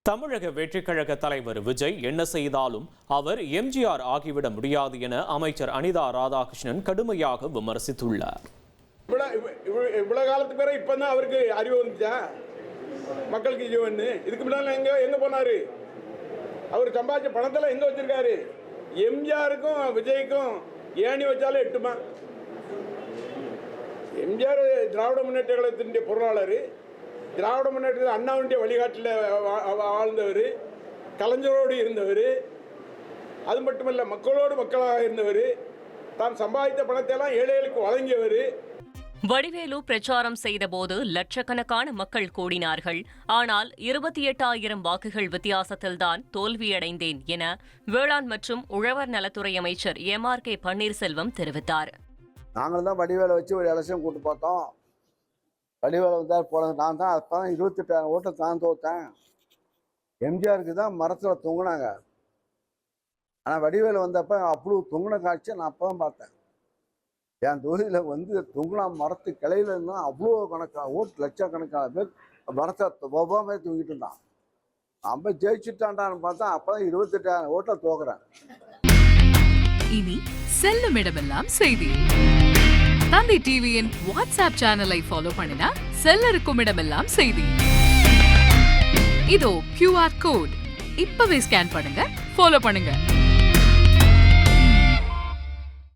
தமிழக வெற்றிக்கழக தலைவர் விஜய் என்ன செய்தாலும் அவர் எம்ஜிஆர் ஆகிவிட முடியாது என அமைச்சர் அனிதா ராதாகிருஷ்ணன் கடுமையாக விமர்சித்துள்ளார். இவ்வளவு காலத்துக்கு பிறகு இப்பதான் அவருக்கு அறிவு வந்துச்சா மக்களுக்கு ஜீவன்? இதுக்கு முன்னால எங்க போனாரு? அவர் சம்பாதிச்ச பணத்துல எங்க வச்சிருக்காரு? எம்ஜிஆருக்கும் விஜய்க்கும் ஏணி வச்சாலும் எட்டுமா? எம்ஜிஆர் திராவிட முன்னேற்ற கழகத்தினுடைய பொருளாளர், திராவிட முன்னேற்ற அண்ணாவுடைய வழிகாட்டில் வாழ்ந்தவர், கலைஞரோடு இருந்தவர், அது மட்டுமல்ல மக்களோடு மக்களாக இருந்தவர், தான் சம்பாதித்த பணத்தை எல்லாம் ஏழைகளுக்கு வழங்கியவர். வடிவேலு பிரச்சாரம் செய்தபோது லட்சக்கணக்கான மக்கள் கூடினார்கள். ஆனால் 28,000 வாக்குகள் வித்தியாசத்தில்தான் தோல்வியடைந்தேன் என வேளாண் மற்றும் உழவர் நலத்துறை அமைச்சர் MRK பன்னீர்செல்வம் தெரிவித்தார். நாங்கள் தான் வடிவேலை வச்சு ஒரு எலெக்ஷன் கூட்டு பார்த்தோம். வடிவேலை வந்தால் போல நான் தான் அப்போ 28,000 ஓட்டை தான் தோத்தேன். எம்ஜிஆருக்கு தான் மரத்தில் தொங்குனாங்க. ஆனால் வடிவேலை வந்தப்போ அவ்வளோ தொங்குன காட்சியை நான் அப்போ தான் பார்த்தேன். என் தொகுதியில் வந்து தொங்குனா மரத்து கிளையில இருந்தால் அவ்வளோ கணக்கான ஓட்டு, லட்சக்கணக்கான பேர் மரத்தை ஒவ்வாமே தூங்கிட்டு இருந்தான். நம்ம ஜெயிச்சுட்டான்டான்னு பார்த்தா அப்போ தான் 28,000 ஓட்டை தோக்குறேன். இனி செல்லும் இடமெல்லாம் செய்தி. தந்தை டிவியின் வாட்ஸ்அப் சேனலை ஃபாலோ பண்ணினா செல்ல இருக்கும் இடமெல்லாம் செய்தி. இதோ QR கோட் இப்பவே ஸ்கேன் பண்ணுங்க, ஃபாலோ பண்ணுங்க.